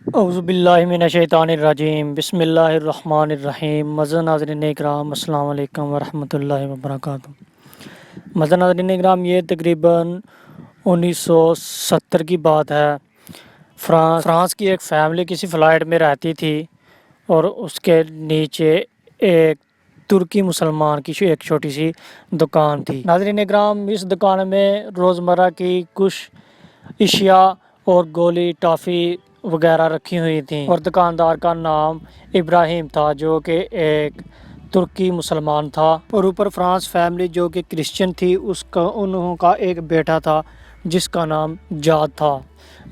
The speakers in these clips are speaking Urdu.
اعوذ باللہ من الشیطان الرجیم، بسم اللہ الرحمن الرحیم۔ معزز ناظرین اکرام، السلام علیکم ورحمۃ اللہ وبرکاتہ۔ معزز ناظرین اکرام، یہ تقریباً 1970 کی بات ہے۔ فرانس کی ایک فیملی کسی فلائٹ میں رہتی تھی اور اس کے نیچے ایک ترکی مسلمان کی ایک چھوٹی سی دکان تھی۔ ناظرین اکرام، اس دکان میں روزمرہ کی کچھ اشیاء اور گولی ٹافی وغیرہ رکھی ہوئی تھیں، اور دکاندار کا نام ابراہیم تھا جو کہ ایک ترکی مسلمان تھا، اور اوپر فرانس فیملی جو کہ کرسچن تھی، انہوں کا ایک بیٹا تھا جس کا نام جاد تھا۔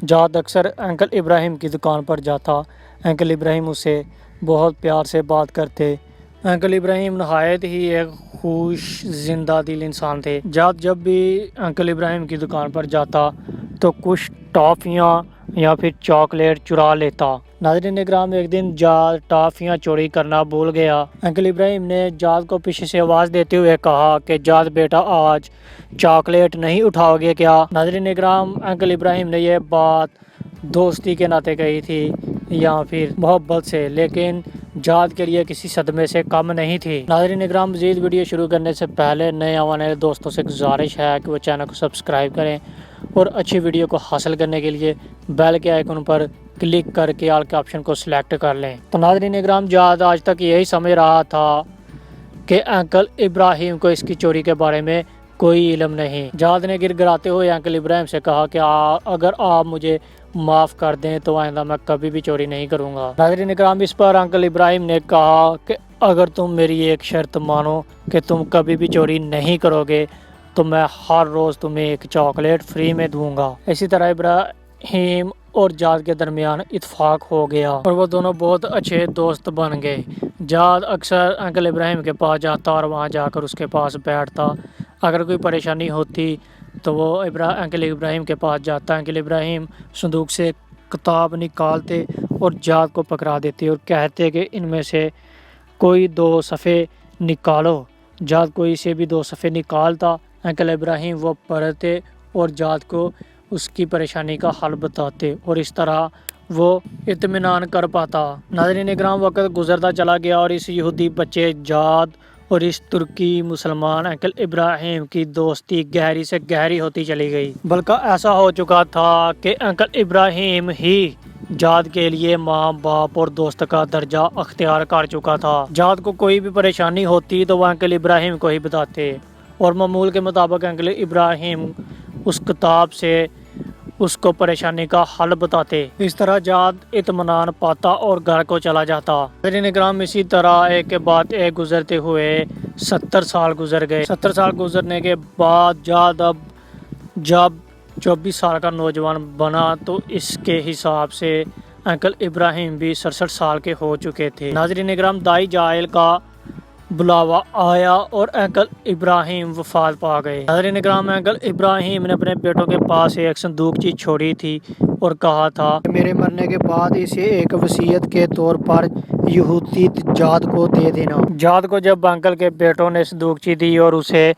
جاد اکثر انکل ابراہیم کی دکان پر جاتا۔ انکل ابراہیم اسے بہت پیار سے بات کرتے۔ انکل ابراہیم نہایت ہی ایک خوش زندہ دل انسان تھے۔ جاد جب بھی انکل ابراہیم کی دکان پر جاتا تو کچھ ٹافیاں یا پھر چاکلیٹ چرا لیتا۔ ناظرین اکرام، ایک دن جاد ٹافیاں چوری کرنا بھول گیا۔ انکل ابراہیم نے جاد کو پیچھے سے آواز دیتے ہوئے کہا کہ جاد بیٹا، آج چاکلیٹ نہیں اٹھاؤ گے کیا؟ ناظرین اکرام، انکل ابراہیم نے یہ بات دوستی کے ناطے کہی تھی یا پھر محبت سے، لیکن جاد کے لیے کسی صدمے سے کم نہیں تھی۔ ناظرین اکرام، مزید ویڈیو شروع کرنے سے پہلے نئے آنے دوستوں سے گزارش ہے کہ وہ چینل کو سبسکرائب کریں اور اچھی ویڈیو کو حاصل کرنے کے لیے بیل کے آئیکن پر کلک کر کے آل کے آپشن کو سلیکٹ کر لیں۔ تو ناظرین اکرام، جاد آج تک یہی سمجھ رہا تھا کہ انکل ابراہیم کو اس کی چوری کے بارے میں کوئی علم نہیں۔ جاد نے گر گراتے ہوئے انکل ابراہیم سے کہا کہ اگر آپ مجھے معاف کر دیں تو آئندہ میں کبھی بھی چوری نہیں کروں گا۔ ناظرین اکرام، اس پر انکل ابراہیم نے کہا کہ اگر تم میری ایک شرط مانو کہ تم کبھی بھی چوری نہیں کرو گے تو میں ہر روز تمہیں ایک چاکلیٹ فری میں دوں گا۔ اسی طرح ابراہیم اور جاد کے درمیان اتفاق ہو گیا اور وہ دونوں بہت اچھے دوست بن گئے۔ جاد اکثر انکل ابراہیم کے پاس جاتا اور وہاں جا کر اس کے پاس بیٹھتا۔ اگر کوئی پریشانی ہوتی تو وہ انکل ابراہیم کے پاس جاتا۔ انکل ابراہیم صندوق سے کتاب نکالتے اور جاد کو پکڑا دیتے اور کہتے کہ ان میں سے کوئی 2 صفحے نکالو۔ جاد کوئی سے بھی 2 صفحے نکالتا۔ انکل ابراہیم وہ پڑھتے اور جاد کو اس کی پریشانی کا حل بتاتے اور اس طرح وہ اطمینان کر پاتا۔ ناظرین اکرام، وقت گزرتا چلا گیا اور اس یہودی بچے جاد اور اس ترکی مسلمان انکل ابراہیم کی دوستی گہری سے گہری ہوتی چلی گئی، بلکہ ایسا ہو چکا تھا کہ انکل ابراہیم ہی جاد کے لیے ماں باپ اور دوست کا درجہ اختیار کر چکا تھا۔ جاد کو کوئی بھی پریشانی ہوتی تو وہ انکل ابراہیم کو ہی بتاتے اور معمول کے مطابق انکل ابراہیم اس کتاب سے اس کو پریشانی کا حل بتاتے۔ اس طرح جاد اطمینان پاتا اور گھر کو چلا جاتا۔ ناظرین اکرام، اسی طرح ایک کے بعد ایک گزرتے ہوئے 70 سال گزر گئے۔ 70 سال گزرنے کے بعد جاد اب جب 24 سال کا نوجوان بنا تو اس کے حساب سے انکل ابراہیم بھی 67 سال کے ہو چکے تھے۔ ناظرین اکرام، دائی جائل کا بلاوا آیا اور انکل ابراہیم وفات پا گئے۔ ناظرین اکرام، انکل ابراہیم نے اپنے بیٹوں کے پاس ایک صندوقچی چھوڑی تھی اور کہا تھا کہ میرے مرنے کے بعد اسے ایک وصیت کے طور پر یہودی جاد کو دے دینا۔ جاد کو جب انکل کے بیٹوں نے صندوقچی دی اور اسے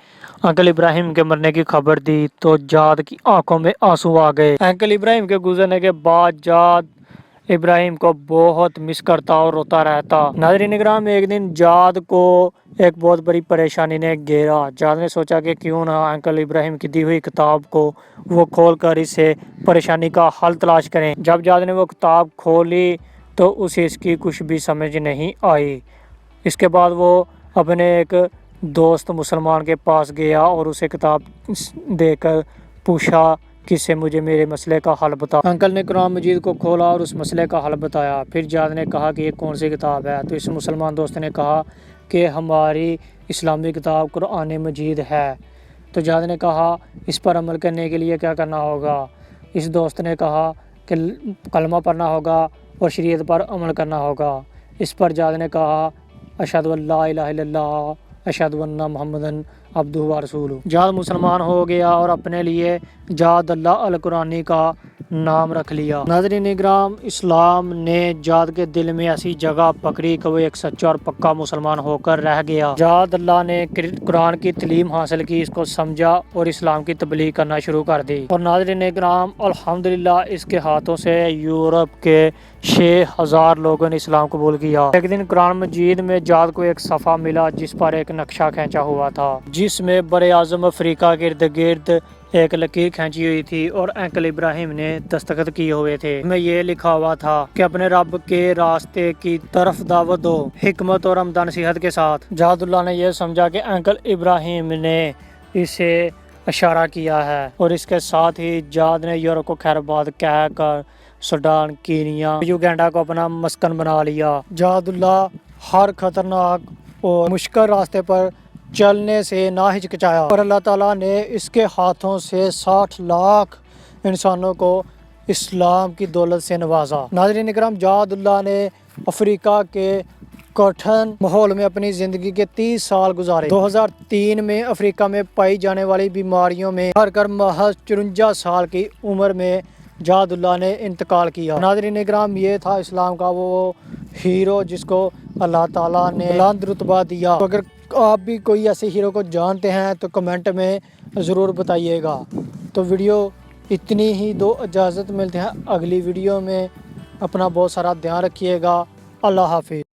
انکل ابراہیم کے مرنے کی خبر دی تو جاد کی آنکھوں میں آنسو آ گئے۔ انکل ابراہیم کے گزرنے کے بعد جاد ابراہیم کو بہت مس کرتا اور روتا رہتا۔ ناظرین اکرام، ایک دن جاد کو ایک بہت بڑی پریشانی نے گھیرا۔ جاد نے سوچا کہ کیوں نہ انکل ابراہیم کی دی ہوئی کتاب کو وہ کھول کر اس سے پریشانی کا حل تلاش کریں۔ جب جاد نے وہ کتاب کھولی تو اسے اس کی کچھ بھی سمجھ نہیں آئی۔ اس کے بعد وہ اپنے ایک دوست مسلمان کے پاس گیا اور اسے کتاب دے کر پوچھا کہ اس سے مجھے میرے مسئلے کا حل بتا۔ انکل نے قرآن مجید کو کھولا اور اس مسئلے کا حل بتایا۔ پھر جاد نے کہا کہ یہ کون سی کتاب ہے؟ تو اس مسلمان دوست نے کہا کہ ہماری اسلامی کتاب قرآن مجید ہے۔ تو جاد نے کہا اس پر عمل کرنے کے لیے کیا کرنا ہوگا؟ اس دوست نے کہا کہ کلمہ پڑھنا ہوگا اور شریعت پر عمل کرنا ہوگا۔ اس پر جاد نے کہا اشہد ان لا الہ الا اللہ اشہد ان محمدن عبدہ و رسولہ۔ جاد مسلمان ہو گیا اور اپنے لیے جاد اللہ الکرانی کا نام رکھ لیا۔ ناظرین اکرام، اسلام نے جاد کے دل میں ایسی جگہ پکڑی کہ وہ ایک سچا اور پکا مسلمان ہو کر رہ گیا۔ جاد اللہ نے قرآن کی تعلیم حاصل کی، اس کو سمجھا اور اسلام کی تبلیغ کرنا شروع کر دی، اور ناظرین اکرام الحمدللہ اس کے ہاتھوں سے یورپ کے 6000 لوگوں نے اسلام قبول کیا۔ ایک دن قرآن مجید میں جاد کو ایک صفحہ ملا جس پر ایک نقشہ کھینچا ہوا تھا، جس میں بر اعظم افریقہ کے ارد گرد ایک لکیر کھینچی ہوئی تھی اور انکل ابراہیم نے دستخط کیے ہوئے تھے۔ میں یہ لکھا ہوا تھا کہ اپنے رب کے راستے کی طرف دعوت دو، حکمت اور عمدہ نصیحت کے ساتھ۔ جاد اللہ نے یہ سمجھا کہ انکل ابراہیم نے اسے اشارہ کیا ہے، اور اس کے ساتھ ہی جاد نے یورپ کو خیر آباد کہہ کر سوڈان، کینیا، یوگینڈا کو اپنا مسکن بنا لیا۔ جاد اللہ ہر خطرناک اور مشکل راستے پر چلنے سے نہ ہچکچایا، اور اللہ تعالیٰ نے اس کے ہاتھوں سے 60 لاکھ انسانوں کو اسلام کی دولت سے نوازا۔ ناظرین اکرام، جاد اللہ نے افریقہ کے کٹھن ماحول میں اپنی زندگی کے 30 سال گزارے۔ 2003 میں افریقہ میں پائی جانے والی بیماریوں میں ہار کر محض 54 سال کی عمر میں جاد اللہ نے انتقال کیا۔ ناظرین اکرام، یہ تھا اسلام کا وہ ہیرو جس کو اللہ تعالیٰ نے بلند رتبہ دیا۔ تو اگر آپ بھی کوئی ایسے ہیرو کو جانتے ہیں تو کمنٹ میں ضرور بتائیے گا۔ تو ویڈیو اتنی ہی دو، اجازت ملتے ہیں اگلی ویڈیو میں۔ اپنا بہت سارا دھیان رکھیے گا۔ اللہ حافظ۔